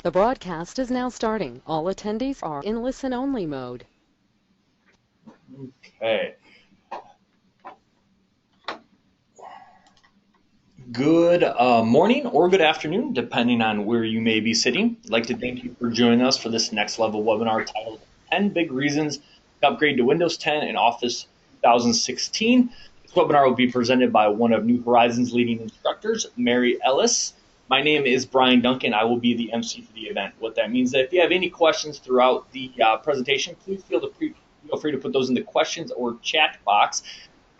The broadcast is now starting. All attendees are in listen-only mode. Okay. Good morning or good afternoon, depending on where you may be sitting. I'd like to thank you for joining us for this next level webinar titled 10 Big Reasons to Upgrade to Windows 10 and Office 2016. This webinar will be presented by one of New Horizons' leading instructors, Mary Ellis. My name is Brian Duncan. I will be the MC for the event. What that means is that if you have any questions throughout the presentation, please feel free to put those in the questions or chat box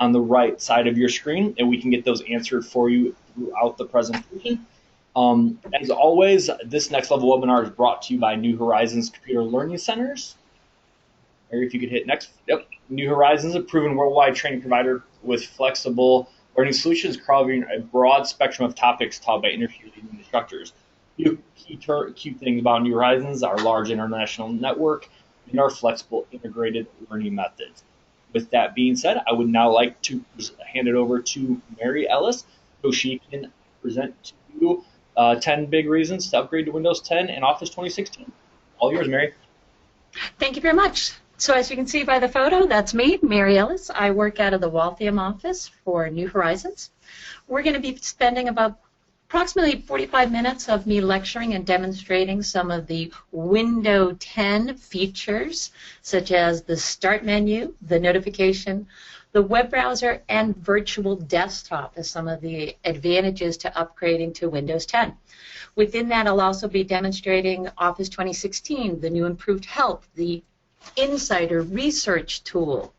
on the right side of your screen, and we can get those answered for you throughout the presentation. As always, this next level webinar is brought to you by New Horizons Computer Learning Centers. Mary, if you could hit next. Yep. New Horizons, a proven worldwide training provider with flexible learning solutions covering a broad spectrum of topics taught by industry-leading instructors. Few key things about New Horizons: our large international network and our flexible integrated learning methods. With that being said, I would now like to hand it over to Mary Ellis so she can present to you 10 big reasons to upgrade to Windows 10 and Office 2016. All yours, Mary. Thank you very much. So as you can see by the photo, that's me, Mary Ellis. I work out of the Waltham office for New Horizons. We're going to be spending about approximately 45 minutes of me lecturing and demonstrating some of the Windows 10 features, such as the Start menu, the notification, the web browser, and virtual desktop as some of the advantages to upgrading to Windows 10. Within that, I'll also be demonstrating Office 2016, the new improved help, the Insider research tool,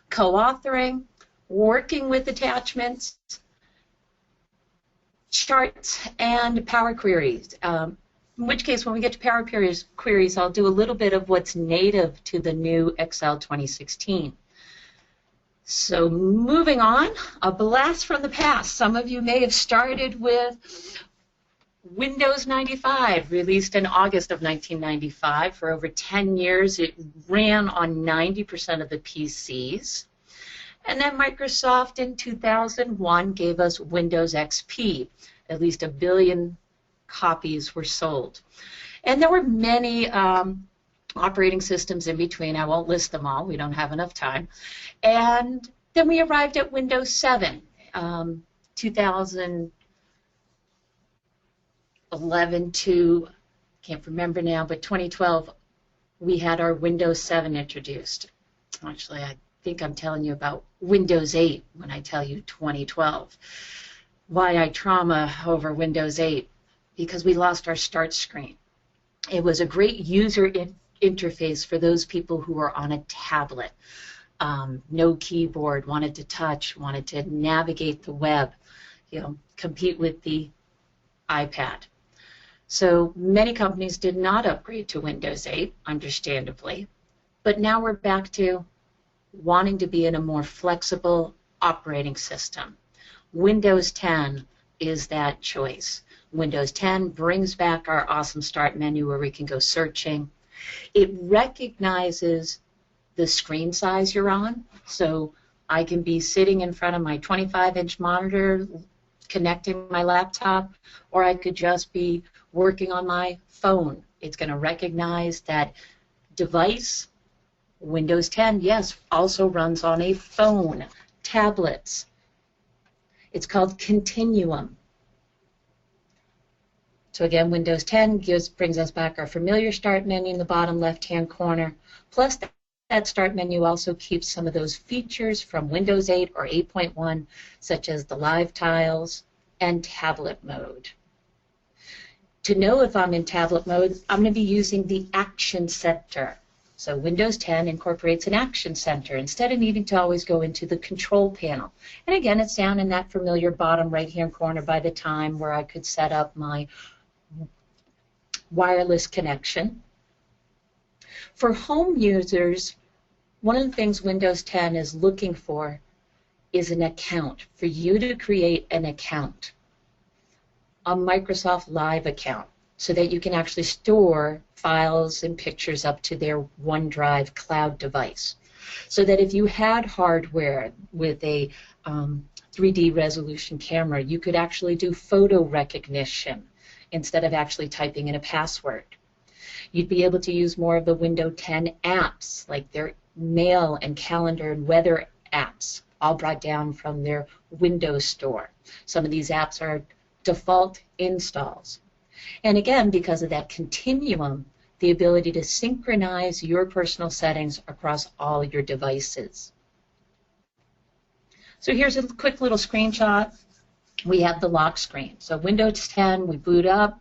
co-authoring, working with attachments, charts, and power queries. In which case, when we get to power queries, I'll do a little bit of what's native to the new Excel 2016. So moving on, a blast from the past. Some of you may have started with Windows 95, released in August of 1995. For over 10 years, it ran on 90% of the PCs. And then Microsoft in 2001 gave us Windows XP. At least 1 billion copies were sold. And there were many operating systems in between. I won't list them all. We don't have enough time. And then we arrived at Windows 7, 2011 to, can't remember now, but 2012, we had our Windows 7 introduced. Actually, I think I'm telling you about Windows 8 when I tell you 2012. Why I trauma over Windows 8? Because we lost our start screen. It was a great user interface for those people who were on a tablet. No keyboard, wanted to touch, wanted to navigate the web, compete with the iPad. So many companies did not upgrade to Windows 8, understandably, but now we're back to wanting to be in a more flexible operating system. Windows 10 is that choice. Windows 10 brings back our awesome Start menu where we can go searching. It recognizes the screen size you're on, so I can be sitting in front of my 25-inch monitor connecting my laptop, or I could just be working on my phone. It's going to recognize that device. Windows 10, yes, also runs on a phone, tablets. It's called Continuum. So again, Windows 10 brings us back our familiar Start menu in the bottom left-hand corner, plus that Start menu also keeps some of those features from Windows 8 or 8.1, such as the live tiles and tablet mode. To know if I'm in tablet mode, I'm going to be using the Action Center. So Windows 10 incorporates an Action Center instead of needing to always go into the control panel. And again, it's down in that familiar bottom right-hand corner by the time where I could set up my wireless connection. For home users, one of the things Windows 10 is looking for is an account, for you to create an account, a Microsoft Live account, so that you can actually store files and pictures up to their OneDrive cloud device. So that if you had hardware with a 3D resolution camera, you could actually do photo recognition instead of actually typing in a password. You'd be able to use more of the Windows 10 apps, like their mail and calendar and weather apps, all brought down from their Windows Store. Some of these apps are default installs. And again, because of that continuum, the ability to synchronize your personal settings across all your devices. So here's a quick little screenshot. We have the lock screen. So Windows 10, we boot up.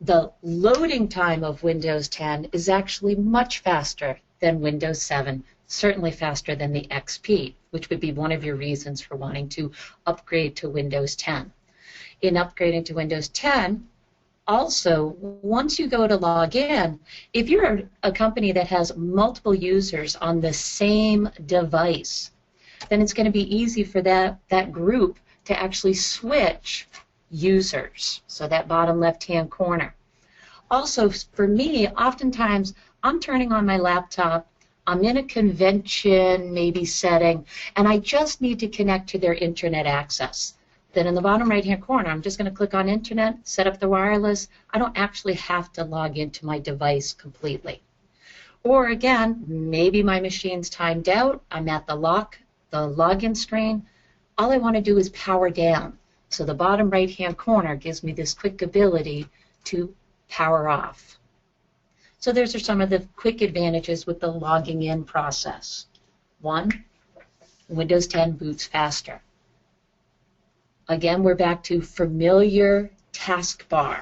The loading time of Windows 10 is actually much faster than Windows 7, certainly faster than the XP, which would be one of your reasons for wanting to upgrade to Windows 10. In upgrading to Windows 10, also, once you go to log in, if you're a company that has multiple users on the same device, then it's going to be easy for that group to actually switch users, so that bottom left-hand corner. Also, for me, oftentimes I'm turning on my laptop, I'm in a convention maybe setting, and I just need to connect to their internet access. Then in the bottom right-hand corner, I'm just going to click on Internet, set up the wireless. I don't actually have to log into my device completely. Or again, maybe my machine's timed out, I'm at the login screen. All I want to do is power down. So the bottom right-hand corner gives me this quick ability to power off. So those are some of the quick advantages with the logging in process. 1, Windows 10 boots faster. Again, we're back to familiar taskbar.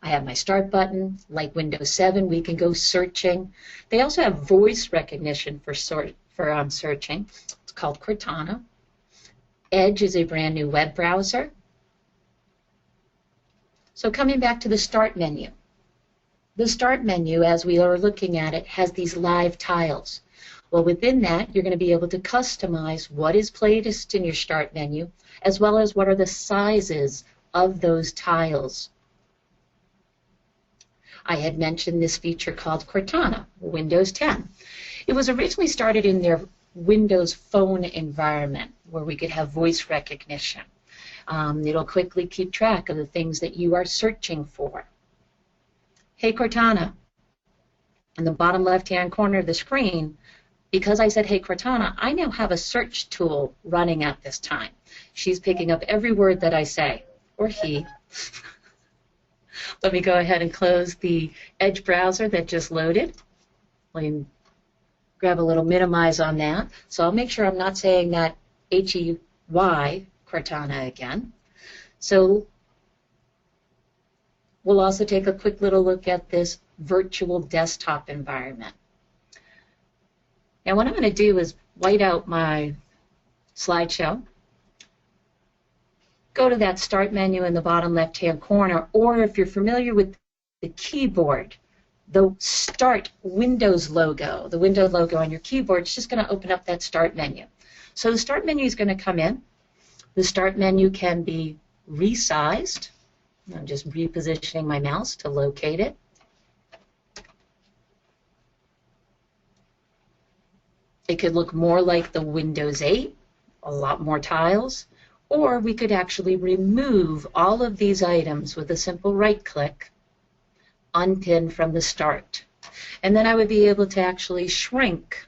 I have my start button. Like Windows 7, we can go searching. They also have voice recognition for searching. It's called Cortana. Edge is a brand new web browser. So coming back to the Start menu. The Start menu, as we are looking at it, has these live tiles. Well, within that, you're going to be able to customize what is placed in your Start menu, as well as what are the sizes of those tiles. I had mentioned this feature called Cortana, Windows 10. It was originally started in their Windows Phone environment, where we could have voice recognition. It'll quickly keep track of the things that you are searching for. Hey Cortana, in the bottom left-hand corner of the screen, because I said, hey Cortana, I now have a search tool running at this time. She's picking up every word that I say, or he. Let me go ahead and close the Edge browser that just loaded. Let me grab a little minimize on that. So I'll make sure I'm not saying that H-E-Y, Cortana again. So we'll also take a quick little look at this virtual desktop environment. Now what I'm going to do is white out my slideshow, go to that Start menu in the bottom left-hand corner, or if you're familiar with the keyboard, the Start Windows logo, the Windows logo on your keyboard is just going to open up that Start menu. So the Start menu is going to come in. The Start menu can be resized. I'm just repositioning my mouse to locate it. It could look more like the Windows 8, a lot more tiles, or we could actually remove all of these items with a simple right-click, unpin from the Start. And then I would be able to actually shrink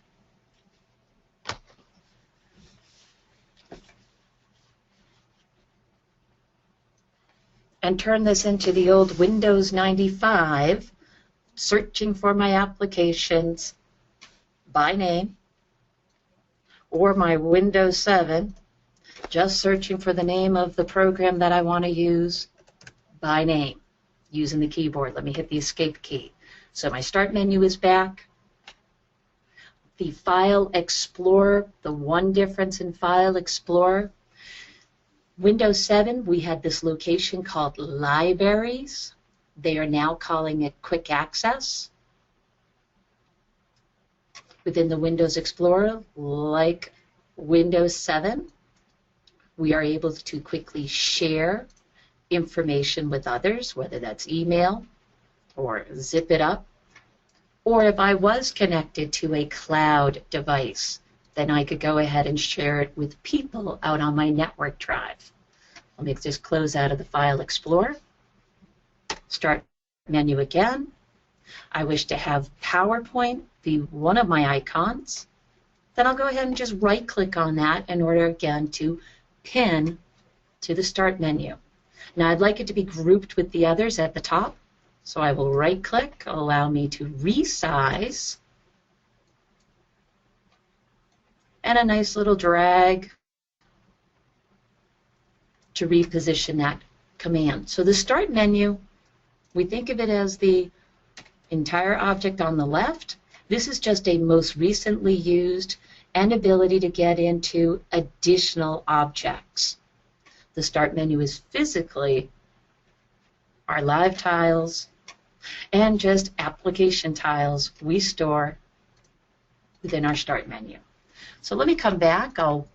and turn this into the old Windows 95, searching for my applications by name, or my Windows 7, just searching for the name of the program that I want to use by name, using the keyboard. Let me hit the Escape key. So my Start menu is back. The File Explorer, the one difference in File Explorer, Windows 7, we had this location called Libraries. They are now calling it Quick Access. Within the Windows Explorer, like Windows 7, we are able to quickly share information with others, whether that's email or zip it up. Or if I was connected to a cloud device, then I could go ahead and share it with people out on my network drive. Let me just close out of the File Explorer. Start menu again. I wish to have PowerPoint be one of my icons. Then I'll go ahead and just right-click on that in order, again, to pin to the Start menu. Now, I'd like it to be grouped with the others at the top, so I will right-click, allow me to resize, and a nice little drag to reposition that command. So the Start menu, we think of it as the entire object on the left. This is just a most recently used and ability to get into additional objects. The Start menu is physically our live tiles and just application tiles we store within our Start menu. So let me come back. I'll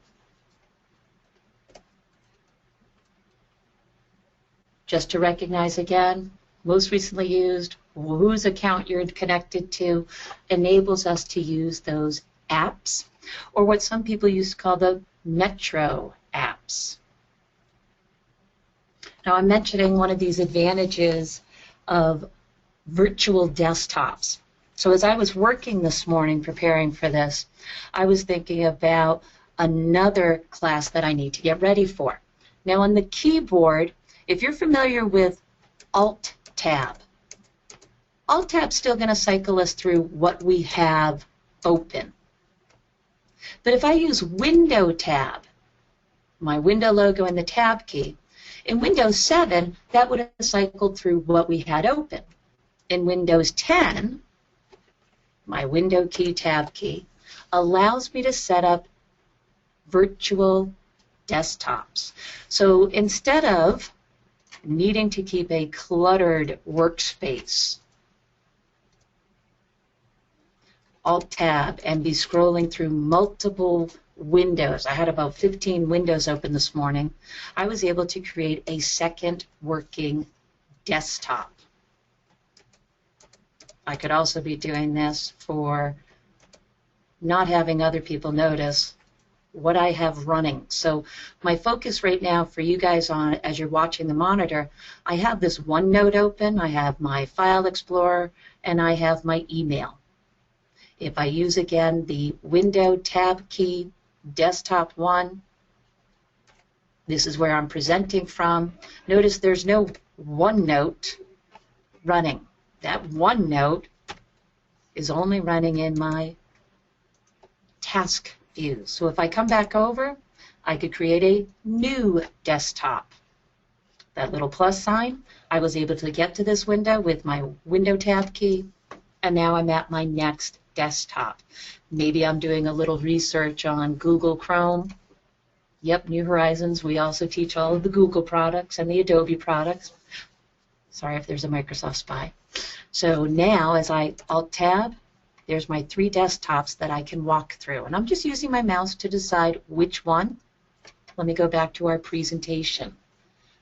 just to recognize again, most recently used, whose account you're connected to, enables us to use those apps, or what some people used to call the Metro apps. Now, I'm mentioning one of these advantages of virtual desktops. So as I was working this morning preparing for this, I was thinking about another class that I need to get ready for. Now, on the keyboard, if you're familiar with Alt-Tab, Alt-Tab's still going to cycle us through what we have open. But if I use Window-Tab, my window logo and the Tab key, in Windows 7, that would have cycled through what we had open. In Windows 10, my Window key, Tab key, allows me to set up virtual desktops. So instead of needing to keep a cluttered workspace, Alt-Tab, and be scrolling through multiple windows. I had about 15 windows open this morning. I was able to create a second working desktop. I could also be doing this for not having other people notice what I have running. So my focus right now for you guys on, as you're watching the monitor, I have this OneNote open, I have my File Explorer, and I have my email. If I use, again, the Window Tab key, Desktop 1, this is where I'm presenting from. Notice there's no OneNote running. That OneNote is only running in my task view. So if I come back over, I could create a new desktop. That little plus sign, I was able to get to this window with my Window Tab key, and now I'm at my next desktop. Maybe I'm doing a little research on Google Chrome. Yep, New Horizons. We also teach all of the Google products and the Adobe products. Sorry if there's a Microsoft spy. So now, as I Alt-Tab, there's my 3 desktops that I can walk through. And I'm just using my mouse to decide which one. Let me go back to our presentation.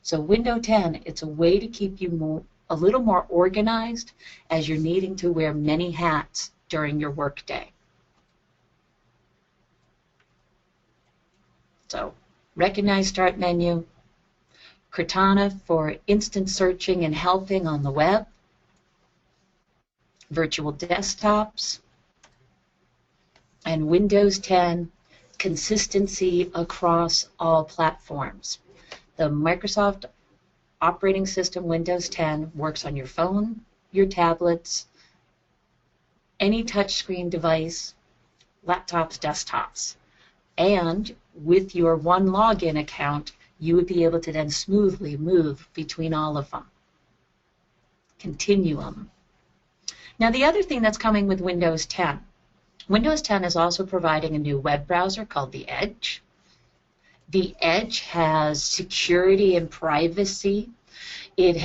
So Window 10, it's a way to keep you a little more organized as you're needing to wear many hats during your workday. So recognize Start menu, Cortana for instant searching and helping on the web, virtual desktops, and Windows 10 consistency across all platforms. The Microsoft operating system Windows 10 works on your phone, your tablets, any touchscreen device, laptops, desktops. And with your one login account, you would be able to then smoothly move between all of them. Continuum. Now, the other thing that's coming with Windows 10, Windows 10 is also providing a new web browser called the Edge. The Edge has security and privacy. It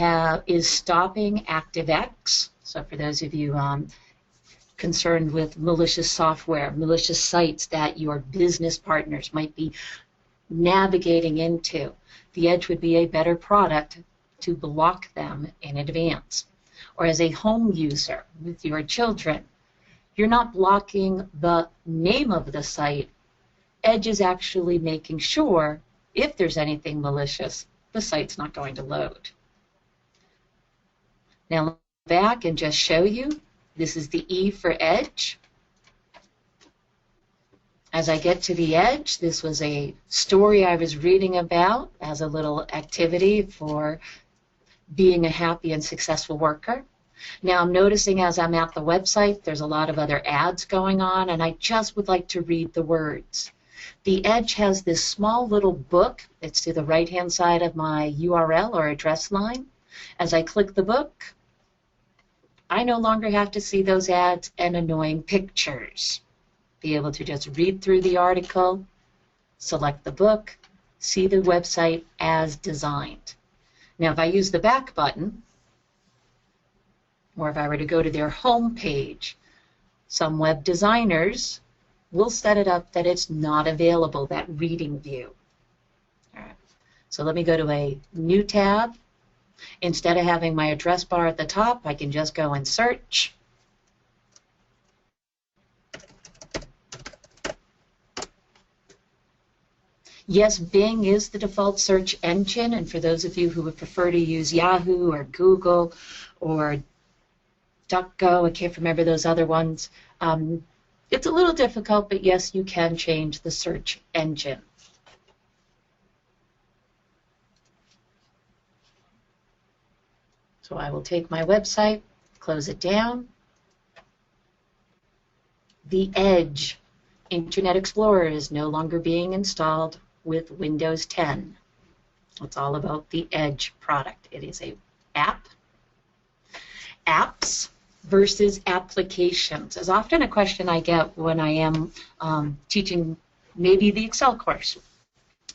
is stopping ActiveX. So for those of you concerned with malicious software, malicious sites that your business partners might be navigating into, the Edge would be a better product to block them in advance. Or as a home user with your children, you're not blocking the name of the site. Edge is actually making sure, if there's anything malicious, the site's not going to load. Now, back and just show you, this is the E for edge. As I get to the edge, this was a story I was reading about as a little activity for being a happy and successful worker. Now I'm noticing as I'm at the website, there's a lot of other ads going on, and I just would like to read the words. The edge has this small little book. It's to the right-hand side of my URL or address line. As I click the book, I no longer have to see those ads and annoying pictures. Be able to just read through the article, select the book, see the website as designed. Now, if I use the back button, or if I were to go to their home page, some web designers will set it up that it's not available, that reading view. All right. So let me go to a new tab. Instead of having my address bar at the top, I can just go and search. Yes, Bing is the default search engine, and for those of you who would prefer to use Yahoo or Google or DuckGo, I can't remember those other ones, it's a little difficult, but yes, you can change the search engine. So I will take my website, close it down. The Edge Internet Explorer is no longer being installed with Windows 10. It's all about the Edge product. It is an app. Apps versus applications is often a question I get when I am teaching maybe the Excel course.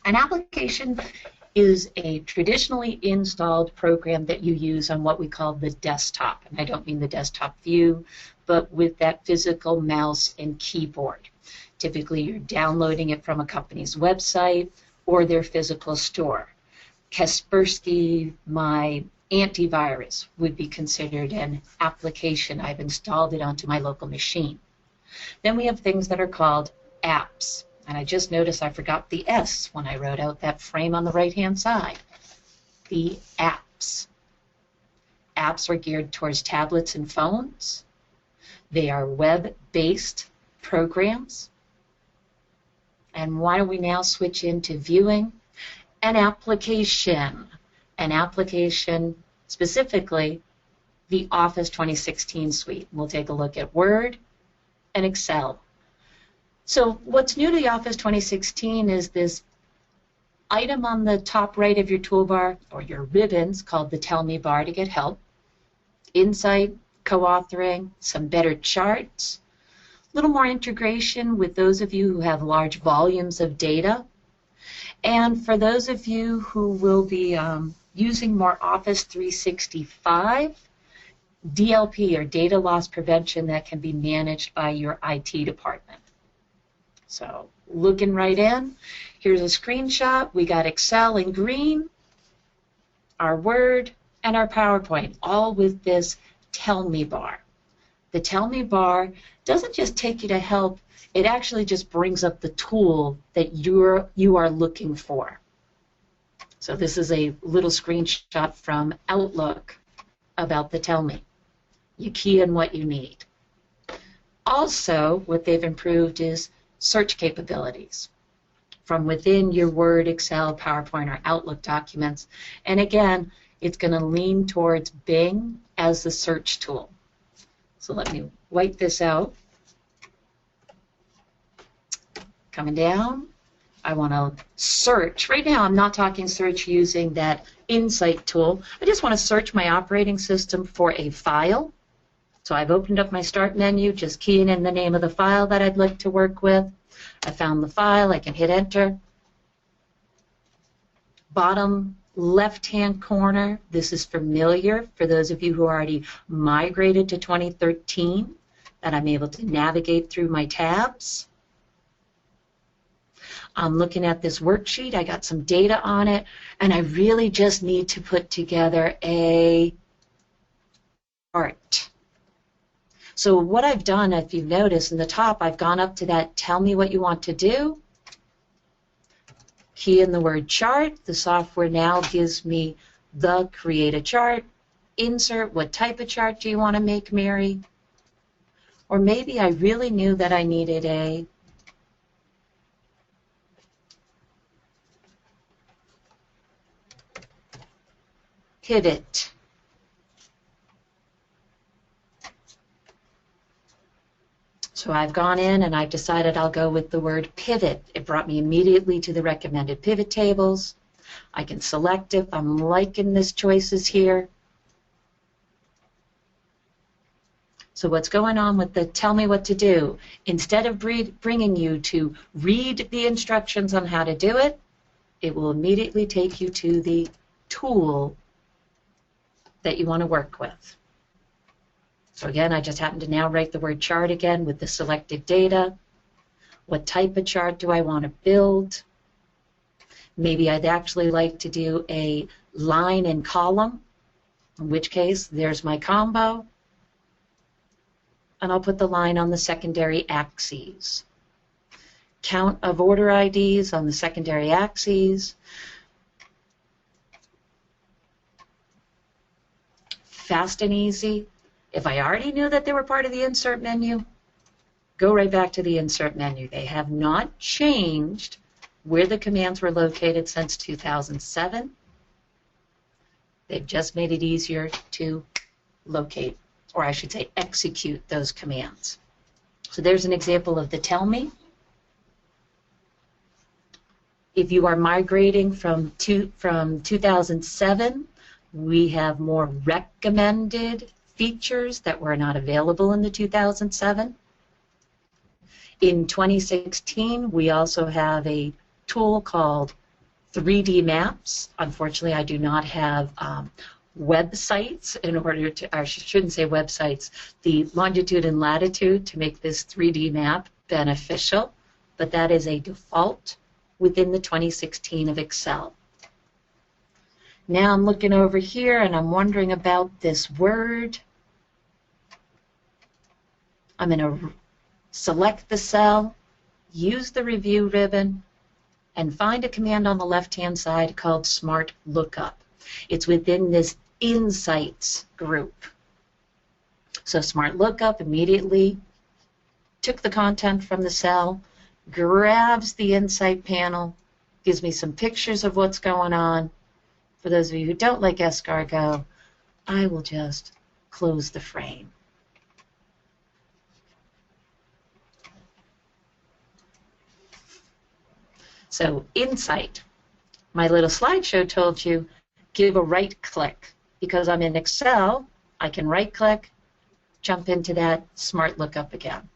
An application is a traditionally installed program that you use on what we call the desktop. And I don't mean the desktop view, but with that physical mouse and keyboard. Typically, you're downloading it from a company's website or their physical store. Kaspersky, my antivirus, would be considered an application. I've installed it onto my local machine. Then we have things that are called apps. And I just noticed I forgot the S when I wrote out that frame on the right-hand side. The apps. Apps are geared towards tablets and phones. They are web-based programs. And why don't we now switch into viewing an application? An application, specifically the Office 2016 suite. We'll take a look at Word and Excel. So what's new to the Office 2016 is this item on the top right of your toolbar, or your ribbons, called the Tell Me bar to get help. Insight, co-authoring, some better charts, a little more integration with those of you who have large volumes of data. And for those of you who will be using more Office 365, DLP, or data loss prevention, that can be managed by your IT department. So looking right in, here's a screenshot. We got Excel in green, our Word, and our PowerPoint, all with this Tell Me bar. The Tell Me bar doesn't just take you to help, it actually just brings up the tool that you are looking for. So this is a little screenshot from Outlook about the Tell Me. You key in what you need. Also, what they've improved is search capabilities from within your Word, Excel, PowerPoint, or Outlook documents. And again, it's going to lean towards Bing as the search tool. So let me wipe this out. Coming down, I want to search. Right now, I'm not talking search using that Insight tool. I just want to search my operating system for a file. So I've opened up my Start menu, just keying in the name of the file that I'd like to work with. I found the file. I can hit Enter. Bottom left-hand corner, this is familiar for those of you who already migrated to 2013, that I'm able to navigate through my tabs. I'm looking at this worksheet. I got some data on it, and I really just need to put together a chart. So what I've done, if you've noticed, in the top, I've gone up to that Tell Me What You Want to Do. Key in the word chart. The software now gives me the Create a Chart, insert. What type of chart do you want to make, Mary? Or maybe I really knew that I needed a pivot. So I've gone in and I've decided I'll go with the word pivot. It brought me immediately to the recommended pivot tables. I can select if I'm liking this choices here. So what's going on with the tell me what to do? Instead of bringing you to read the instructions on how to do it, it will immediately take you to the tool that you want to work with. So again, I just happen to now write the word chart again with the selected data. What type of chart do I want to build? Maybe I'd actually like to do a line and column, in which case there's my combo. And I'll put the line on the secondary axes. Count of order IDs on the secondary axes. Fast and easy. If I already knew that they were part of the insert menu, go right back to the insert menu. They have not changed where the commands were located since 2007. They've just made it easier to locate, or I should say execute those commands. So there's an example of the tell me. If you are migrating from 2007, we have more recommended features that were not available in the 2007. In 2016, we also have a tool called 3D Maps. Unfortunately, I do not have websites in order to, I shouldn't say websites, the longitude and latitude to make this 3D map beneficial, but that is a default within the 2016 of Excel. Now I'm looking over here and I'm wondering about this word. I'm going to select the cell, use the review ribbon, and find a command on the left-hand side called Smart Lookup. It's within this Insights group. So Smart Lookup immediately took the content from the cell, grabs the Insight panel, gives me some pictures of what's going on. For those of you who don't like escargot, I will just close the frame. So Insight, my little slideshow told you, give a right click. Because I'm in Excel, I can right click, jump into that Smart Lookup again.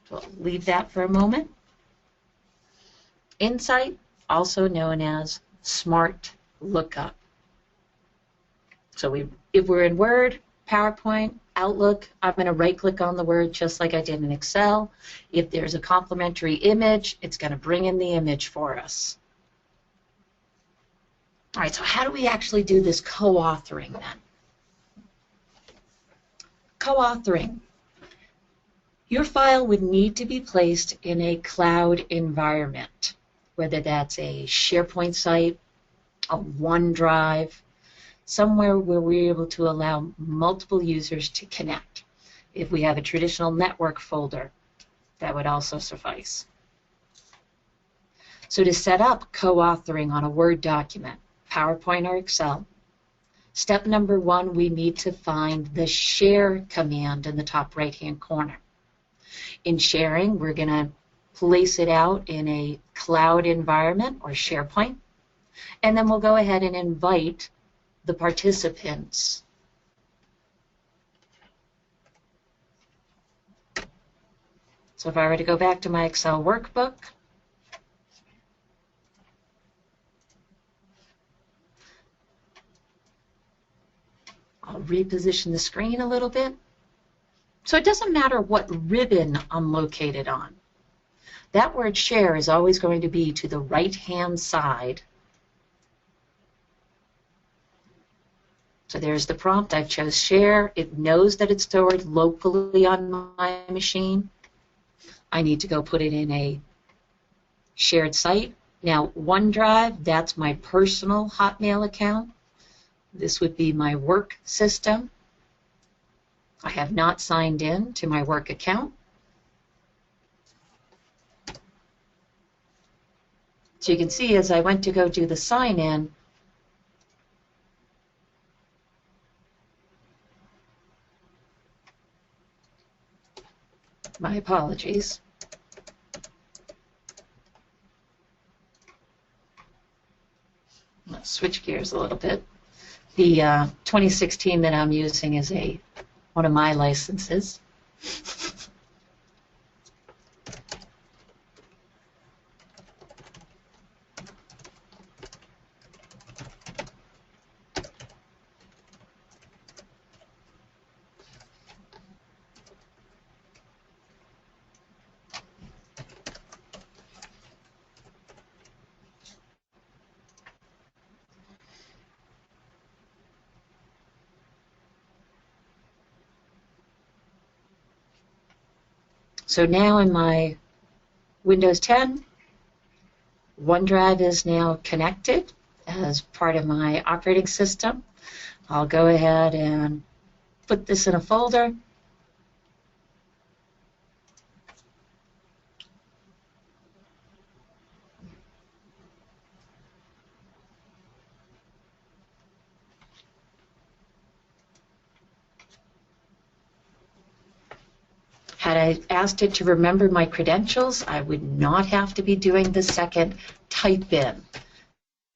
So I'll leave that for a moment. Insight, also known as Smart Lookup. So if we're in Word, PowerPoint, Outlook, I'm going to right-click on the word just like I did in Excel. If there's a complementary image, it's going to bring in the image for us. All right, so how do we actually do this co-authoring then? Co-authoring. Your file would need to be placed in a cloud environment, whether that's a SharePoint site, a OneDrive, somewhere where we're able to allow multiple users to connect. If we have a traditional network folder, that would also suffice. So to set up co-authoring on a Word document, PowerPoint or Excel, step number one, we need to find the share command in the top right-hand corner. In sharing, we're going to place it out in a cloud environment or SharePoint, and then we'll go ahead and invite the participants. So if I were to go back to my Excel workbook, I'll reposition the screen a little bit. So it doesn't matter what ribbon I'm located on. That word share is always going to be to the right-hand side So there's the prompt. I chose share. It knows that it's stored locally on my machine. I need to go put it in a shared site. Now, OneDrive, that's my personal Hotmail account. This would be my work system. I have not signed in to my work account. So you can see as I went to go do the sign in, my apologies. Let's switch gears a little bit. The 2016 that I'm using is one of my licenses. So now in my Windows 10, OneDrive is now connected as part of my operating system. I'll go ahead and put this in a folder. Had I asked it to remember my credentials, I would not have to be doing the second type in.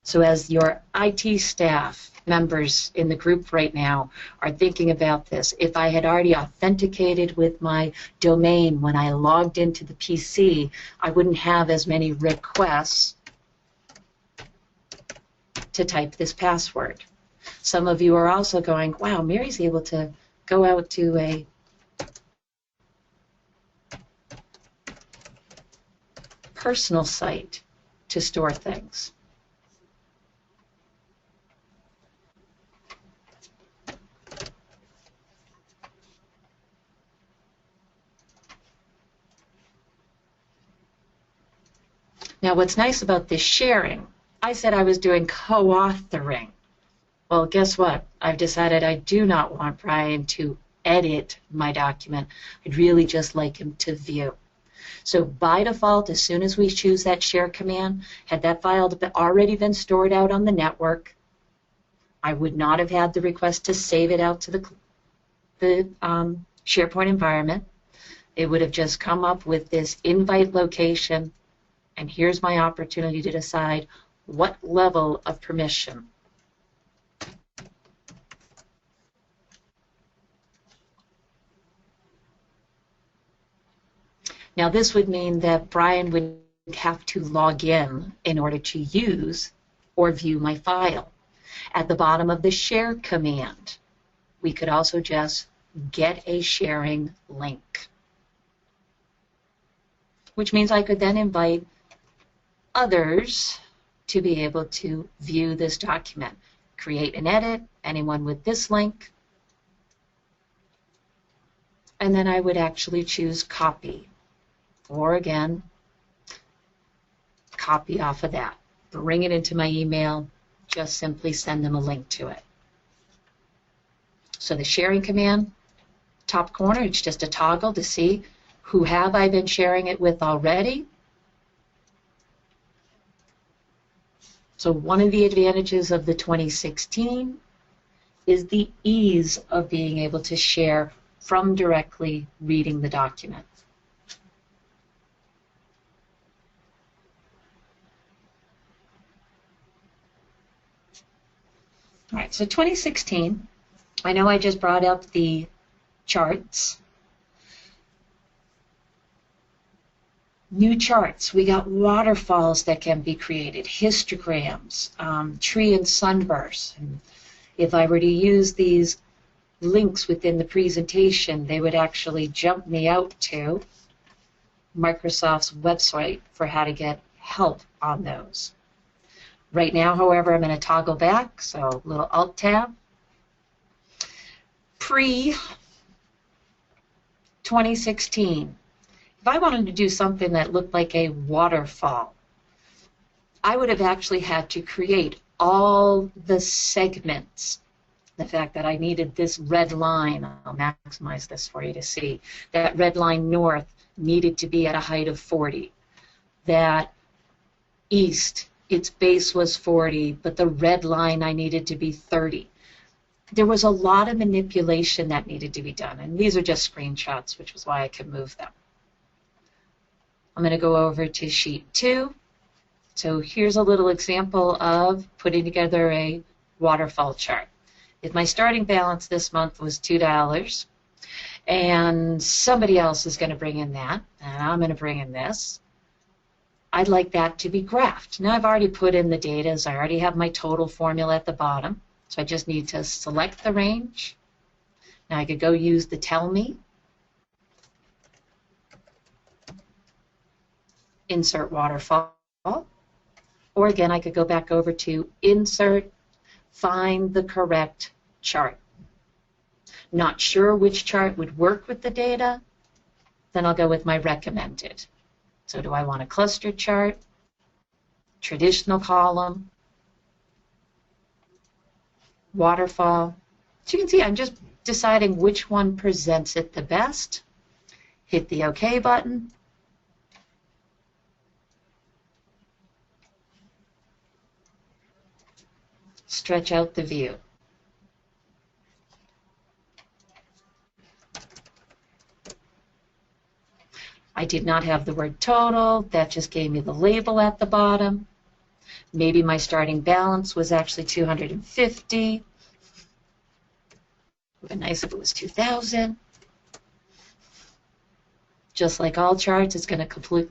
So as your IT staff members in the group right now are thinking about this, if I had already authenticated with my domain when I logged into the PC, I wouldn't have as many requests to type this password. Some of you are also going, wow, Mary's able to go out to a personal site to store things. Now, what's nice about this sharing, I said I was doing co-authoring. Well, guess what? I've decided I do not want Brian to edit my document. I'd really just like him to view. So by default, as soon as we choose that share command, had that file already been stored out on the network, I would not have had the request to save it out to the SharePoint environment. It would have just come up with this invite location, and here's my opportunity to decide what level of permission. Now this would mean that Brian would have to log in order to use or view my file. At the bottom of the share command, we could also just get a sharing link, which means I could then invite others to be able to view this document. Create and edit, anyone with this link, and then I would actually choose copy. Or again, copy off of that. Bring it into my email, just simply send them a link to it. So the sharing command, top corner, it's just a toggle to see who have I been sharing it with already. So one of the advantages of the 2016 is the ease of being able to share from directly reading the document. All right, so 2016, I know I just brought up the charts. New charts, we got waterfalls that can be created, histograms, tree and sunburst. And if I were to use these links within the presentation, they would actually jump me out to Microsoft's website for how to get help on those. Right now, however, I'm going to toggle back, so little Alt-Tab. pre-2016, if I wanted to do something that looked like a waterfall, I would have actually had to create all the segments. The fact that I needed this red line, I'll maximize this for you to see, that red line north needed to be at a height of 40. That east, its base was 40, but the red line I needed to be 30. There was a lot of manipulation that needed to be done, and these are just screenshots, which was why I could move them. I'm going to go over to sheet 2. So here's a little example of putting together a waterfall chart. If my starting balance this month was $2, and somebody else is going to bring in that, and I'm going to bring in this, I'd like that to be graphed. Now I've already put in the data, so I already have my total formula at the bottom, so I just need to select the range. Now I could go use the tell me, insert waterfall, or again I could go back over to insert, find the correct chart. Not sure which chart would work with the data, then I'll go with my recommended. So do I want a cluster chart, traditional column, waterfall? So you can see I'm just deciding which one presents it the best. Hit the OK button. Stretch out the view. I did not have the word total. That just gave me the label at the bottom. Maybe my starting balance was actually 250. It would be nice if it was 2,000. Just like all charts, it's going to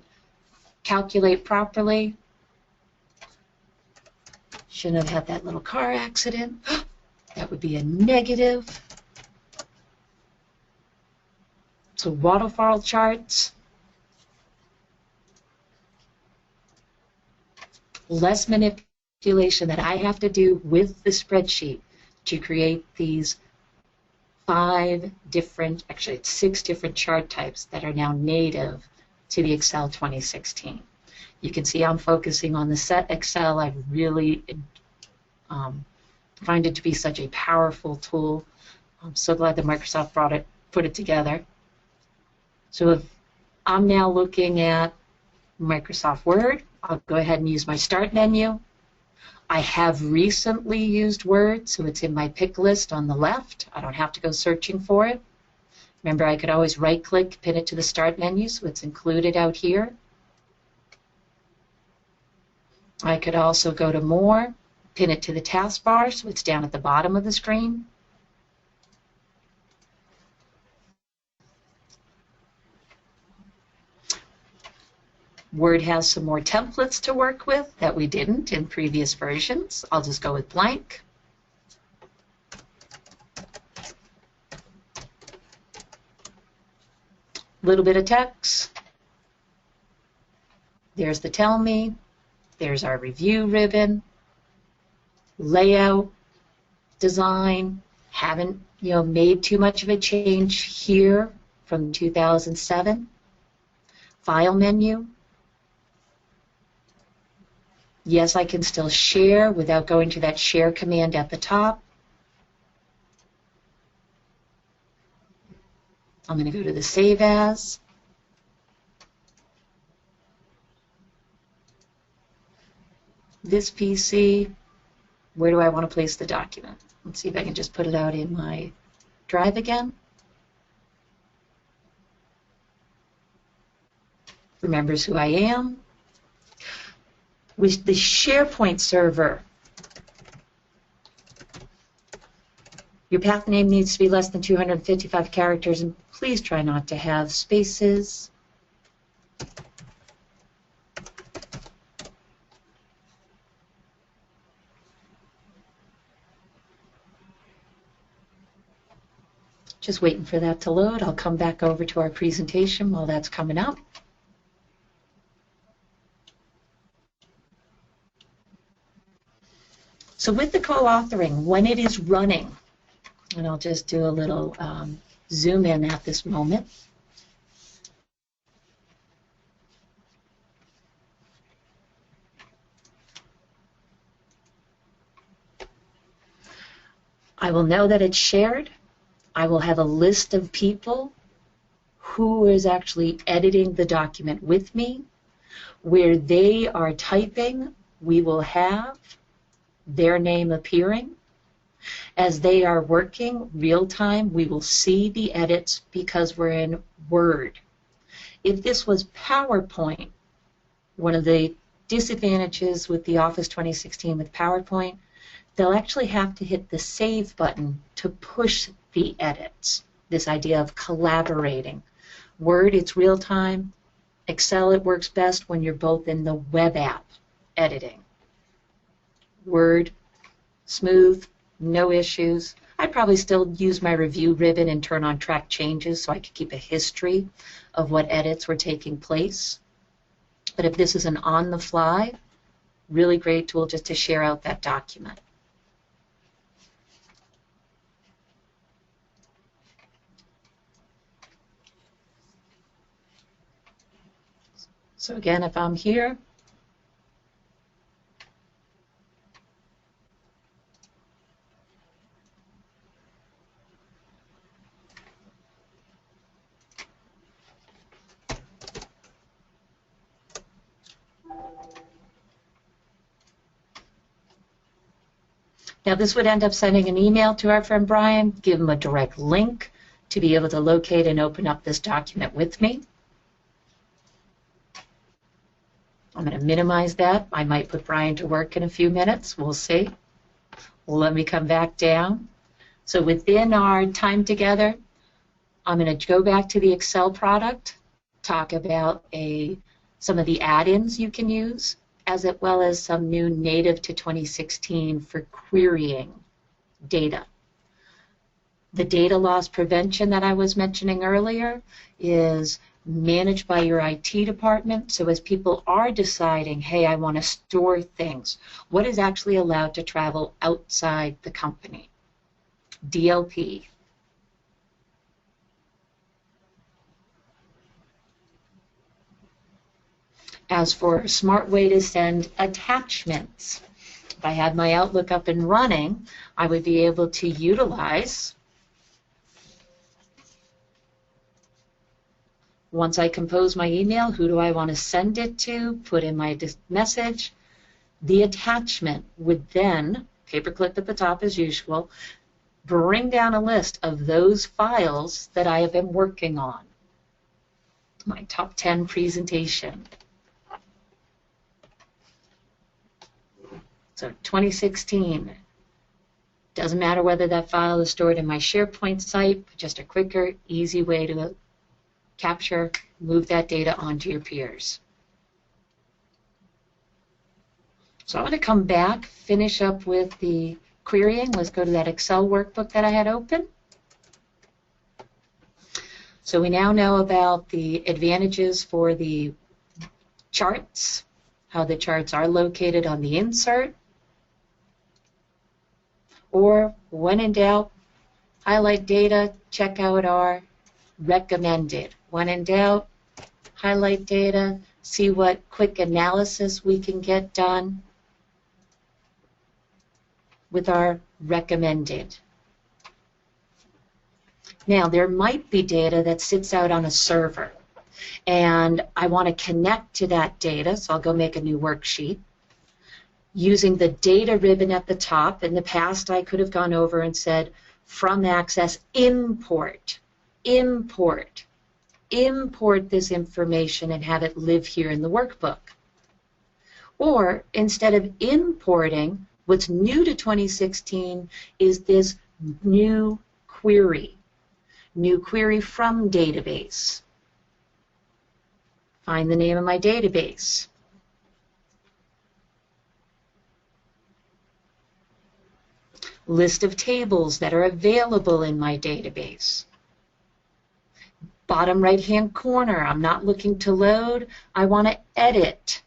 calculate properly. Shouldn't have had that little car accident. That would be a negative. So waterfall charts. Less manipulation that I have to do with the spreadsheet to create these 5 different, actually it's 6 different chart types that are now native to the Excel 2016. You can see I'm focusing on the set Excel. I really find it to be such a powerful tool. I'm so glad that Microsoft put it together. So if I'm now looking at Microsoft Word, I'll go ahead and use my Start menu. I have recently used Word, so it's in my pick list on the left. I don't have to go searching for it. Remember, I could always right-click, pin it to the Start menu, so it's included out here. I could also go to More, pin it to the taskbar, so it's down at the bottom of the screen. Word has some more templates to work with that we didn't in previous versions. I'll just go with blank. Little bit of text. There's the tell me. There's our review ribbon. Layout, design. Haven't made too much of a change here from 2007. File menu. Yes, I can still share without going to that share command at the top. I'm going to go to the Save As. This PC, where do I want to place the document? Let's see if I can just put it out in my drive again. Remembers who I am. With the SharePoint server, your path name needs to be less than 255 characters, and please try not to have spaces. Just waiting for that to load. I'll come back over to our presentation while that's coming up. So with the co-authoring, when it is running, And I'll just do a little zoom in at this moment. I will know that it's shared. I will have a list of people who is actually editing the document with me. Where they are typing, we will have their name appearing. As they are working real time, we will see the edits because we're in Word. If this was PowerPoint, one of the disadvantages with the Office 2016 with PowerPoint, they'll actually have to hit the Save button to push the edits, this idea of collaborating. Word, it's real time. Excel, it works best when you're both in the web app editing. Word, smooth, no issues. I'd probably still use my review ribbon and turn on track changes so I could keep a history of what edits were taking place. But if this is an on-the-fly, really great tool just to share out that document. So again, if I'm here, now this would end up sending an email to our friend Brian, give him a direct link to be able to locate and open up this document with me. I'm going to minimize that. I might put Brian to work in a few minutes. We'll see. Let me come back down. So within our time together, I'm going to go back to the Excel product, talk about some of the add-ins you can use, as well as some new native to 2016 for querying data. The data loss prevention that I was mentioning earlier is managed by your IT department. So as people are deciding, hey, I want to store things, what is actually allowed to travel outside the company? DLP. As for a smart way to send attachments, if I had my Outlook up and running, I would be able to utilize, once I compose my email, who do I want to send it to, put in my message. The attachment would then, paperclip at the top as usual, bring down a list of those files that I have been working on. My top 10 presentation. So 2016. Doesn't matter whether that file is stored in my SharePoint site, just a quicker, easy way to capture, move that data onto your peers. So I'm going to come back, finish up with the querying. Let's go to that Excel workbook that I had open. So we now know about the advantages for the charts, how the charts are located on the insert, or when in doubt, highlight data, check out our recommended. When in doubt, highlight data, see what quick analysis we can get done with our recommended. Now, there might be data that sits out on a server, and I want to connect to that data, so I'll go make a new worksheet. Using the data ribbon at the top, in the past I could have gone over and said, from Access, import this information and have it live here in the workbook. Or instead of importing, what's new to 2016 is this new query from database. Find the name of my database. List of tables that are available in my database. Bottom right-hand corner, I'm not looking to load, I want to edit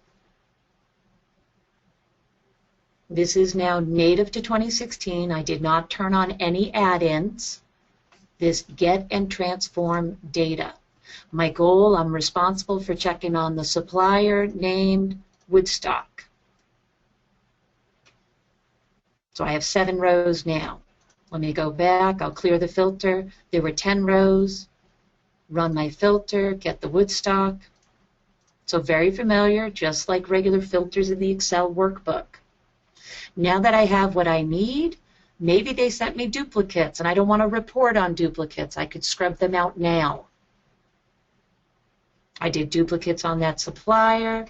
This is now native to 2016. I did not turn on any add-ins. This get and transform data. My goal, I'm responsible for checking on the supplier named Woodstock. So I have 7 rows now. Let me go back. I'll clear the filter. There were 10 rows. Run my filter, get the Woodstock. So very familiar, just like regular filters in the Excel workbook. Now that I have what I need, maybe they sent me duplicates and I don't want to report on duplicates. I could scrub them out now. I did duplicates on that supplier.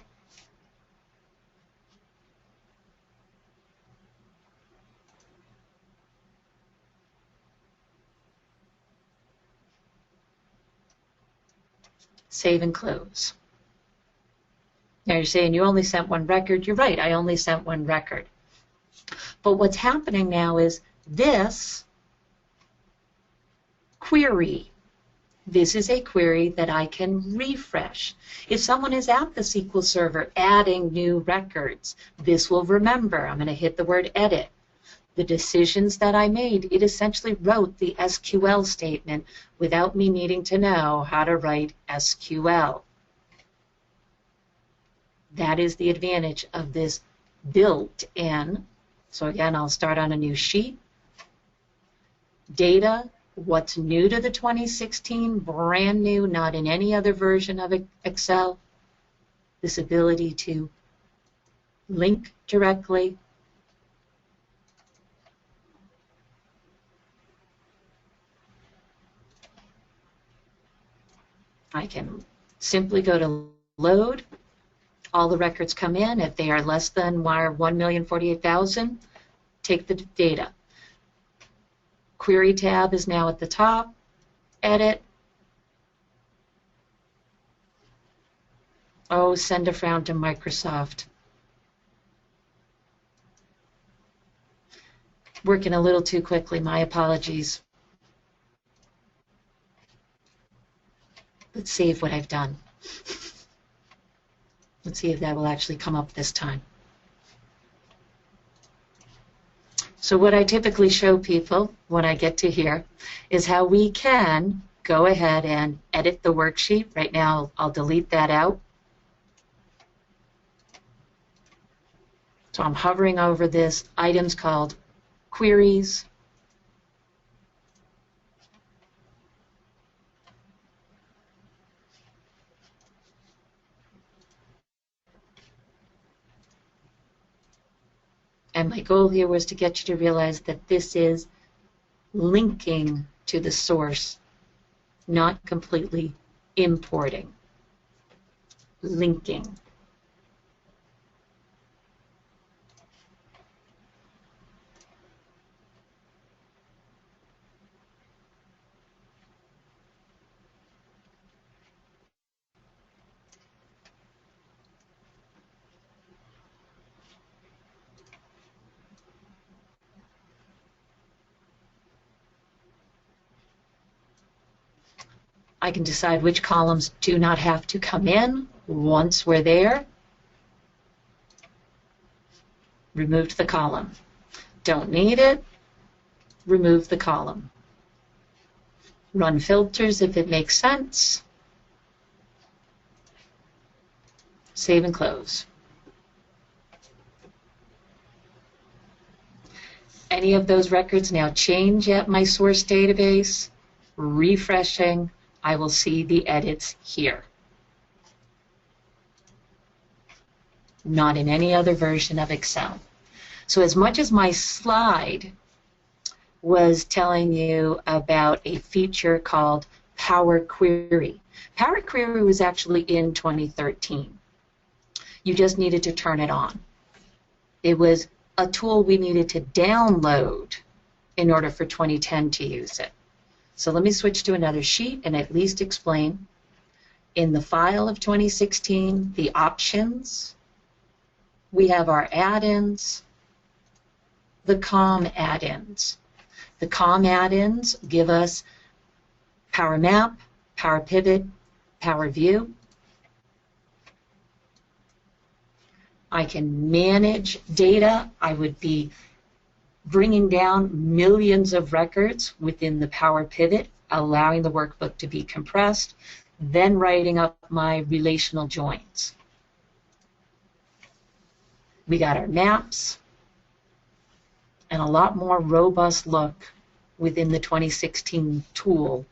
Save and close. Now you're saying you only sent 1 record. You're right, I only sent 1 record. But what's happening now is this query. This is a query that I can refresh. If someone is at the SQL Server adding new records, this will remember. I'm going to hit the word edit. The decisions that I made, it essentially wrote the SQL statement without me needing to know how to write SQL. That is the advantage of this built-in. So again, I'll start on a new sheet. Data, what's new to the 2016, brand new, not in any other version of Excel. This ability to link directly. I can simply go to load. All the records come in. If they are less than 1,048,000, take the data. Query tab is now at the top. Edit. Oh, send a frown to Microsoft. Working a little too quickly. My apologies. Let's save what I've done. Let's see if that will actually come up this time. So what I typically show people when I get to here is how we can go ahead and edit the worksheet. Right now, I'll delete that out. So I'm hovering over this items called queries. And my goal here was to get you to realize that this is linking to the source, not completely importing. Linking. I can decide which columns do not have to come in once we're there. Removed the column. Don't need it. Remove the column. Run filters if it makes sense. Save and close. Any of those records now change at my source database. Refreshing. I will see the edits here. Not in any other version of Excel. So as much as my slide was telling you about a feature called Power Query. Power Query was actually in 2013. You just needed to turn it on. It was a tool we needed to download in order for 2010 to use it. So let me switch to another sheet and at least explain. In the file of 2016, the options, we have our add-ins, the COM add-ins. The COM add-ins give us Power Map, Power Pivot, Power View. I can manage data. I would be bringing down millions of records within the Power Pivot, allowing the workbook to be compressed, then writing up my relational joins. We got our maps and a lot more robust look within the 2016 tool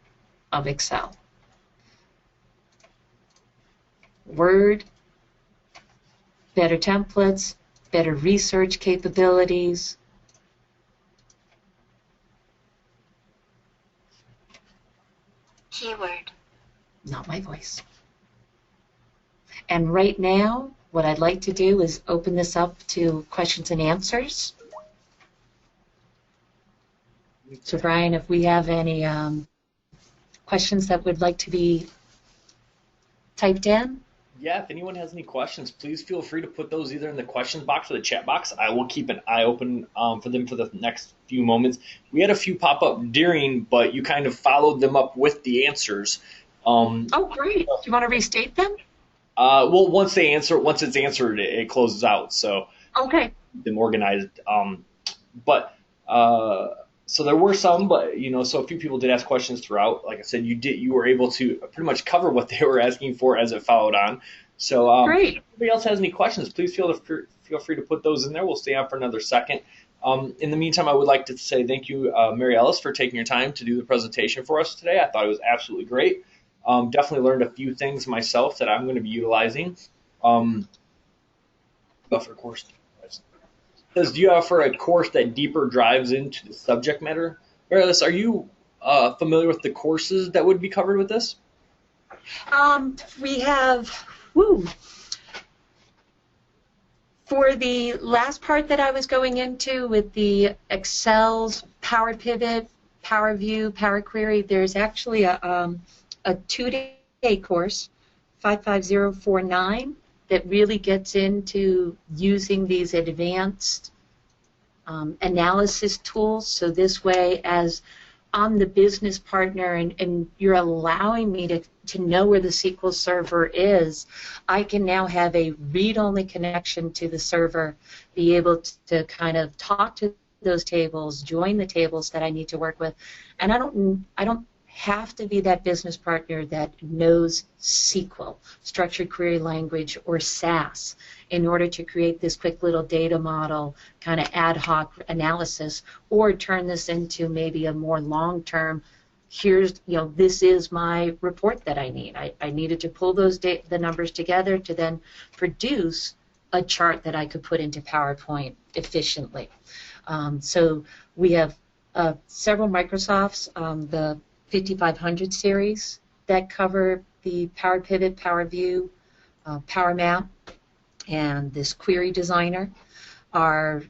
of Excel. Word, better templates, better research capabilities. Keyword. Not my voice. And right now, what I'd like to do is open this up to questions and answers. So Brian, if we have any questions that would like to be typed in. Yeah, if anyone has any questions, please feel free to put those either in the questions box or the chat box. I will keep an eye open for them for the next few moments. We had a few pop up during, but you kind of followed them up with the answers. Oh, great. Do you want to restate them? Well, once it's answered, it closes out. So Okay. them organized. So there were some, but so a few people did ask questions throughout. Like I said, you were able to pretty much cover what they were asking for as it followed on. So Great. if anybody else has any questions, please feel free to put those in there. We'll stay on for another second. In the meantime, I would like to say thank you, Mary Ellis, for taking your time to do the presentation for us today. I thought it was absolutely great. Definitely learned a few things myself that I'm going to be utilizing. Buffer course. Says, do you offer a course that deeper dives into the subject matter? Mary Ellis, are you familiar with the courses that would be covered with this? We have, for the last part that I was going into with the Excel's Power Pivot, Power View, Power Query, there's actually a 2-day course, 55049, that really gets into using these advanced analysis tools. So this way, as I'm the business partner and you're allowing me to know where the SQL Server is, I can now have a read-only connection to the server, be able to kind of talk to those tables, join the tables that I need to work with, and I don't have to be that business partner that knows SQL, structured query language, or SAS in order to create this quick little data model kind of ad hoc analysis, or turn this into maybe a more long-term, this is my report that I need. I needed to pull the numbers together to then produce a chart that I could put into PowerPoint efficiently. So we have several Microsofts, the 5500 series that cover the Power Pivot, Power View, Power Map, and this Query Designer. Our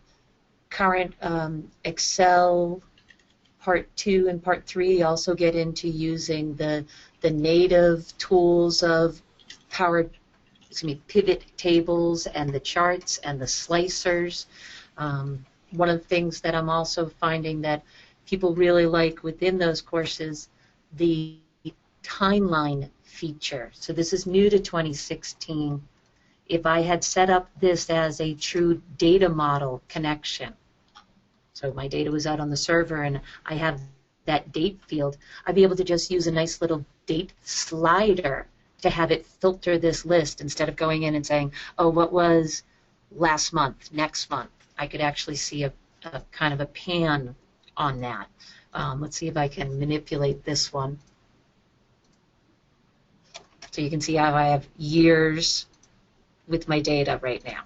current Excel Part 2 and Part 3 also get into using the native tools of pivot tables and the charts and the slicers. One of the things that I'm also finding that people really like within those courses, the timeline feature. So this is new to 2016. If I had set up this as a true data model connection, so my data was out on the server and I have that date field, I'd be able to just use a nice little date slider to have it filter this list instead of going in and saying, oh, what was last month, next month. I could actually see a kind of a pan on that. Let's see if I can manipulate this one. So you can see how I have years with my data right now.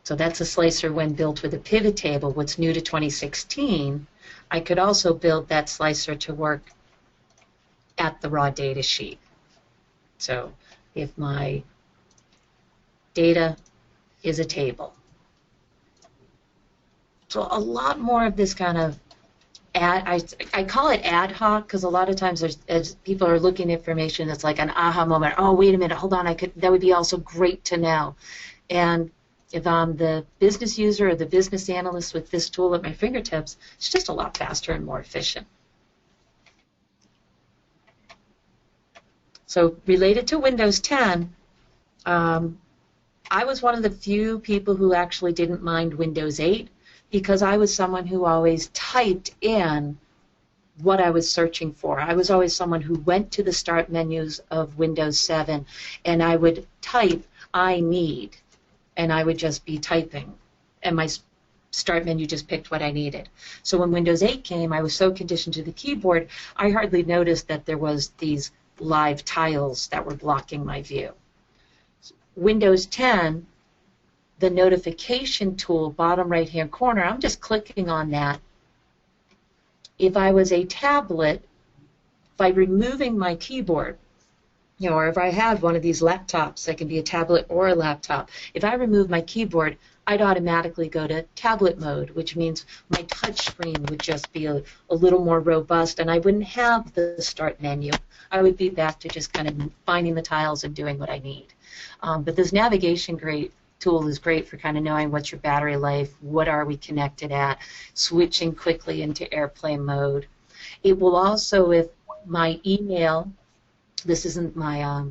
So that's a slicer when built with a pivot table. What's new to 2016, I could also build that slicer to work at the raw data sheet. So if my data is a table. So a lot more of this kind of I call it ad hoc because a lot of times as people are looking at information, it's like an aha moment. Oh, wait a minute, hold on, that would be also great to know. And if I'm the business user or the business analyst with this tool at my fingertips, it's just a lot faster and more efficient. So related to Windows 10, I was one of the few people who actually didn't mind Windows 8 because I was someone who always typed in what I was searching for. I was always someone who went to the start menus of Windows 7 and I would type I need, and I would just be typing, and my start menu just picked what I needed. So when Windows 8 came, I was so conditioned to the keyboard, I hardly noticed that there was these live tiles that were blocking my view. Windows 10, the notification tool, bottom right-hand corner, I'm just clicking on that. If I was a tablet, by removing my keyboard, or if I had one of these laptops that can be a tablet or a laptop, if I remove my keyboard, I'd automatically go to tablet mode, which means my touch screen would just be a little more robust, and I wouldn't have the start menu. I would be back to just kind of finding the tiles and doing what I need. But this navigation tool is great for kind of knowing what's your battery life, what are we connected at, switching quickly into airplane mode. It will also, if my email, this isn't my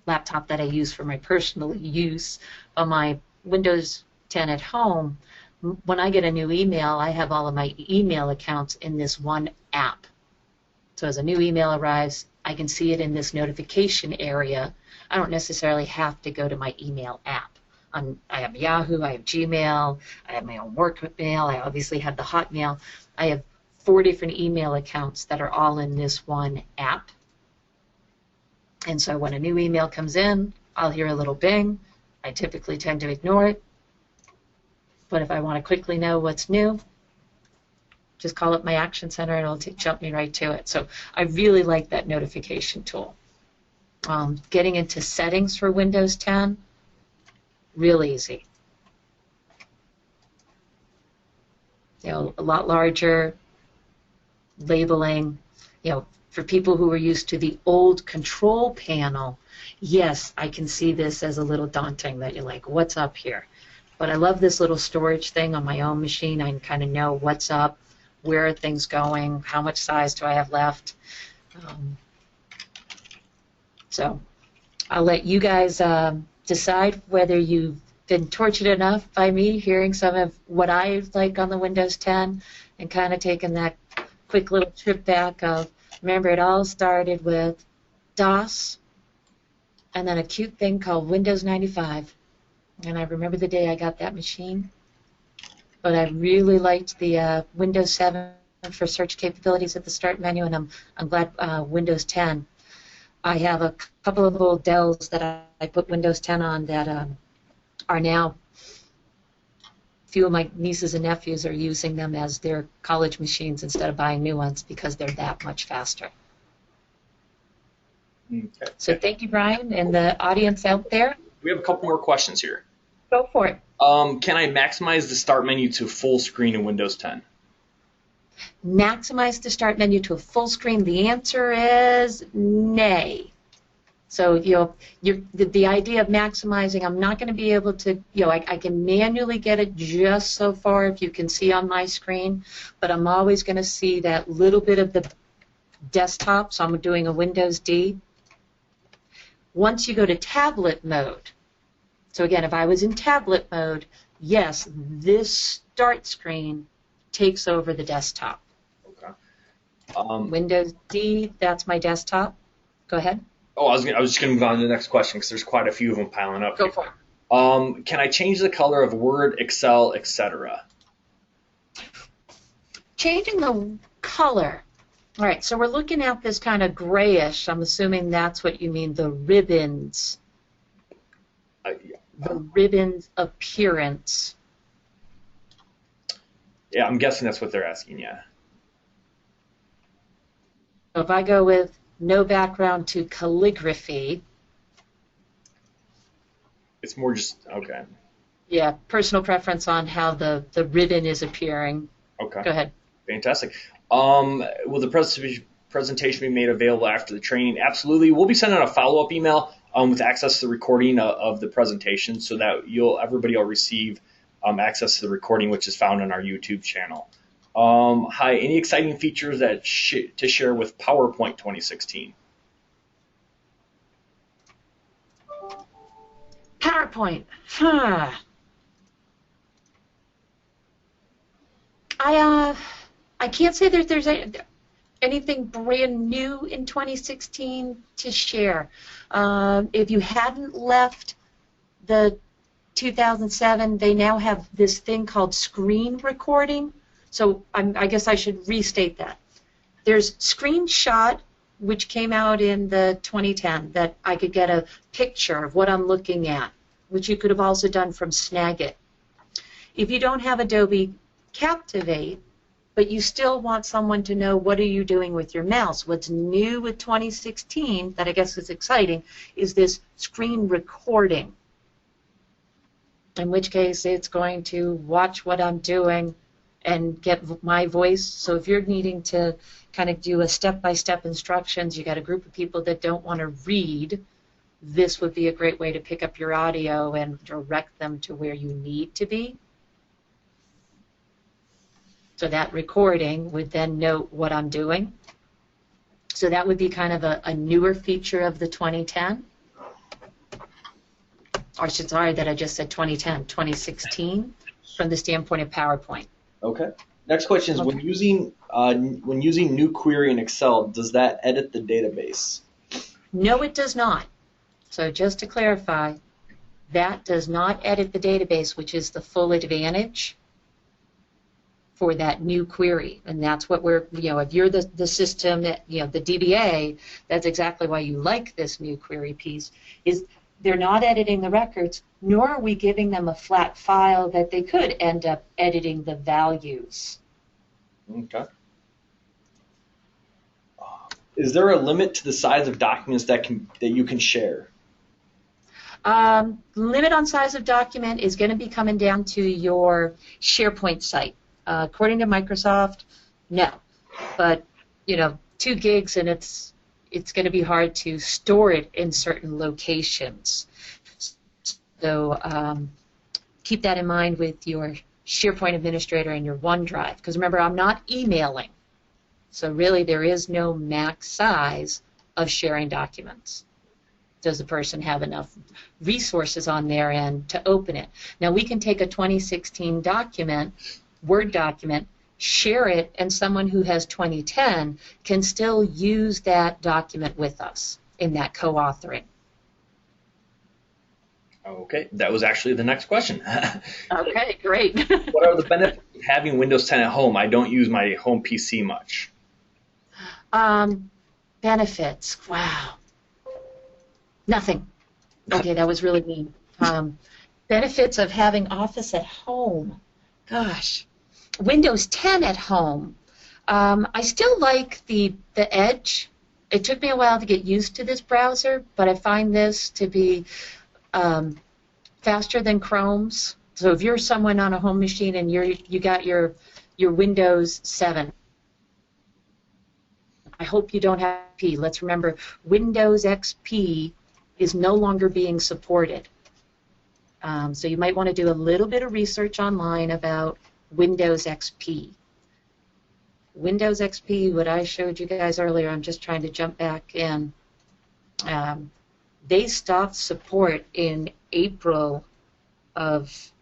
laptop that I use for my personal use, on my Windows 10 at home, when I get a new email, I have all of my email accounts in this one app. So as a new email arrives, I can see it in this notification area. I don't necessarily have to go to my email app. I have Yahoo, I have Gmail, I have my own work mail, I obviously have the Hotmail. I have 4 different email accounts that are all in this one app. And so when a new email comes in, I'll hear a little bing. I typically tend to ignore it. But if I want to quickly know what's new, just call up my Action Center and it'll jump me right to it. So I really like that notification tool. Getting into settings for Windows 10, real easy. You know, a lot larger, labeling. You know, for people who are used to the old control panel, yes, I can see this as a little daunting, that you're like, what's up here? But I love this little storage thing on my own machine. I can kind of know what's up, where are things going, how much size do I have left. So I'll let you guys decide whether you've been tortured enough by me hearing some of what I like on the Windows 10 and kind of taking that quick little trip back of, remember, it all started with DOS and then a cute thing called Windows 95. And I remember the day I got that machine. But I really liked the Windows 7 for search capabilities at the start menu, and I'm glad Windows 10. I have a couple of little Dells that I put Windows 10 on that are now, a few of my nieces and nephews are using them as their college machines instead of buying new ones because they're that much faster. Okay. So thank you, Brian, and the audience out there. We have a couple more questions here. Go for it. Can I maximize the start menu to full screen in Windows 10? Maximize the start menu to a full screen? The answer is nay. So, you know, the idea of maximizing, I'm not going to be able to, you know, I can manually get it just so far, if you can see on my screen, but I'm always going to see that little bit of the desktop, so I'm doing a Windows D. Once you go to tablet mode, so again, if I was in tablet mode, yes, this start screen takes over the desktop. Okay. Windows D, that's my desktop. Go ahead. Oh, I was just going to move on to the next question because there's quite a few of them piling up. Go for it. Can I change the color of Word, Excel, etc.? Changing the color. All right, so we're looking at this kind of grayish. I'm assuming that's what you mean, the ribbons. Yeah. The ribbons appearance. Yeah, I'm guessing that's what they're asking, yeah. So if I go with no background to calligraphy. It's more just, okay. Yeah, personal preference on how the ribbon is appearing. Okay. Go ahead. Fantastic. Will the presentation be made available after the training? Absolutely. We'll be sending out a follow-up email with access to the recording of the presentation so that everybody will receive access to the recording, which is found on our YouTube channel. Hi, any exciting features to share with PowerPoint 2016? PowerPoint. I can't say that there's anything brand new in 2016 to share. If you hadn't left the 2007, they now have this thing called screen recording. So I guess I should restate that. There's Screenshot, which came out in the 2010, that I could get a picture of what I'm looking at, which you could have also done from Snagit. If you don't have Adobe Captivate, but you still want someone to know what are you doing with your mouse, what's new with 2016 that I guess is exciting is this screen recording, in which case it's going to watch what I'm doing and get my voice. So if you're needing to kind of do a step-by-step instructions, you got a group of people that don't want to read, this would be a great way to pick up your audio and direct them to where you need to be. So that recording would then note what I'm doing. So that would be kind of a newer feature of the 2010. Or sorry that I just said 2010, 2016, from the standpoint of PowerPoint. Okay. Next question is, when using new query in Excel, does that edit the database? No, it does not. So just to clarify, that does not edit the database, which is the full advantage for that new query. And that's what we're, if you're the system that, the DBA, that's exactly why you like this new query piece, is they're not editing the records, nor are we giving them a flat file that they could end up editing the values. Okay. Is there a limit to the size of documents that you can share? Limit on size of document is going to be coming down to your SharePoint site. According to Microsoft, no. But 2 gigs, and it's going to be hard to store it in certain locations. So keep that in mind with your SharePoint administrator and your OneDrive, because remember, I'm not emailing. So really, there is no max size of sharing documents. Does the person have enough resources on their end to open it? Now, we can take a 2016 document, Word document, share it, and someone who has 2010 can still use that document with us in that co-authoring. Okay, that was actually the next question. Okay, great. What are the benefits of having Windows 10 at home? I don't use my home PC much. Benefits, wow. Nothing. Okay, that was really mean. Benefits of having Office at home. Gosh. Windows 10 at home. I still like the Edge. It took me a while to get used to this browser, but I find this to be faster than Chrome's. So if you're someone on a home machine and you got your Windows 7, I hope you don't have XP. Let's remember, Windows XP is no longer being supported. So you might want to do a little bit of research online about Windows XP. Windows XP, what I showed you guys earlier, I'm just trying to jump back in. They stopped support in April of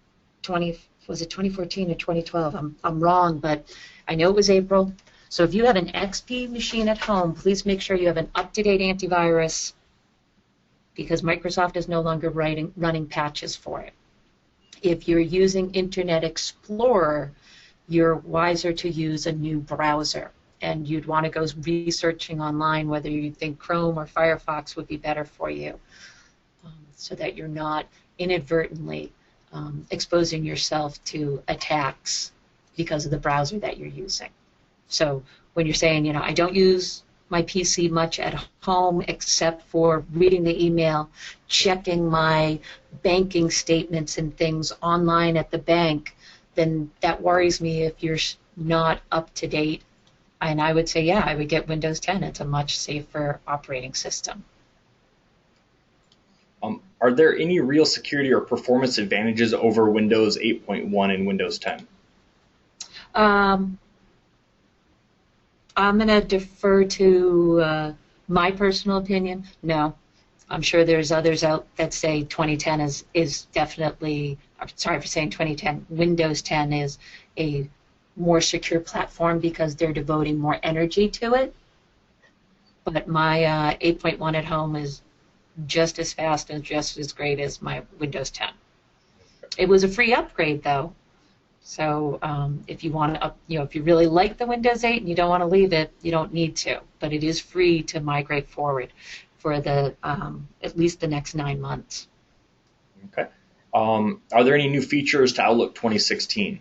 2014 or 2012? I'm wrong, but I know it was April. So if you have an XP machine at home, please make sure you have an up-to-date antivirus, because Microsoft is no longer running patches for it. If you're using Internet Explorer, you're wiser to use a new browser, and you'd want to go researching online whether you think Chrome or Firefox would be better for you, so that you're not inadvertently exposing yourself to attacks because of the browser that you're using. So when you're saying, I don't use my PC much at home except for reading the email, checking my banking statements and things online at the bank, then that worries me if you're not up to date. And I would say, yeah, I would get Windows 10. It's a much safer operating system. Are there any real security or performance advantages over Windows 8.1 and Windows 10? I'm going to defer to my personal opinion. No. I'm sure there's others out that say 2010 is definitely, sorry for saying 2010, Windows 10 is a more secure platform because they're devoting more energy to it. But my 8.1 at home is just as fast and just as great as my Windows 10. It was a free upgrade though, so if you want to, if you really like the Windows 8 and you don't want to leave it, you don't need to. But it is free to migrate forward for the at least the next 9 months. Okay. Are there any new features to Outlook 2016?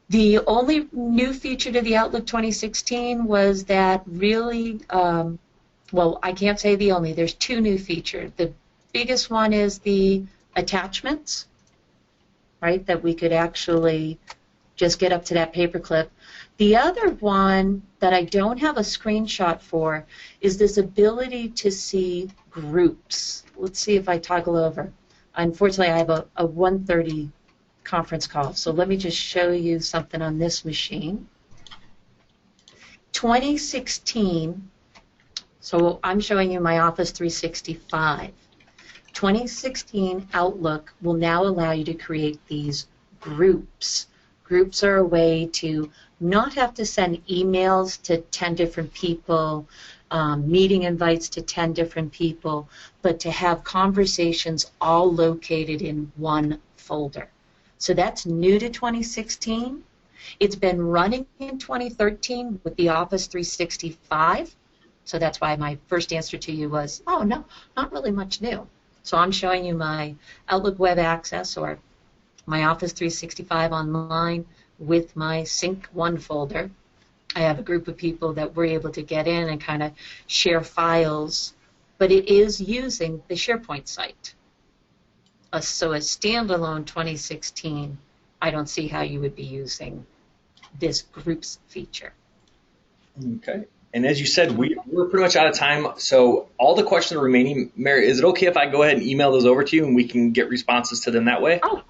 The only new feature to the Outlook 2016 was that really, well, I can't say the only. There's 2 new features. The biggest one is the attachments, right, that we could actually just get up to that paperclip. The other one that I don't have a screenshot for is this ability to see groups. Let's see if I toggle over. Unfortunately, I have a 1:30 conference call, so let me just show you something on this machine. 2016, so I'm showing you my Office 365. 2016 Outlook will now allow you to create these groups. Groups are a way to not have to send emails to 10 different people, meeting invites to 10 different people, but to have conversations all located in one folder. So that's new to 2016. It's been running in 2013 with the Office 365. So that's why my first answer to you was, oh, no, not really much new. So I'm showing you my Outlook Web Access or my Office 365 online with my Sync 1 folder. I have a group of people that we're able to get in and kind of share files, but it is using the SharePoint site. So a standalone 2016, I don't see how you would be using this groups feature. Okay. And as you said, we're pretty much out of time. So all the questions remaining, Mary, is it okay if I go ahead and email those over to you and we can get responses to them that way? Oh,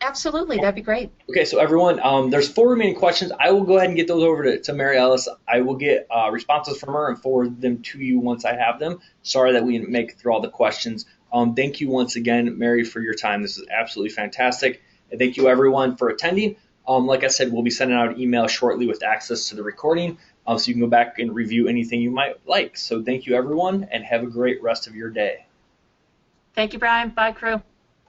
absolutely. That'd be great. Okay, so everyone, there's 4 remaining questions. I will go ahead and get those over to Mary Ellis. I will get responses from her and forward them to you once I have them. Sorry that we didn't make it through all the questions. Thank you once again, Mary, for your time. This is absolutely fantastic. And thank you, everyone, for attending. Like I said, we'll be sending out an email shortly with access to the recording, so you can go back and review anything you might like. So thank you, everyone, and have a great rest of your day. Thank you, Brian. Bye, crew.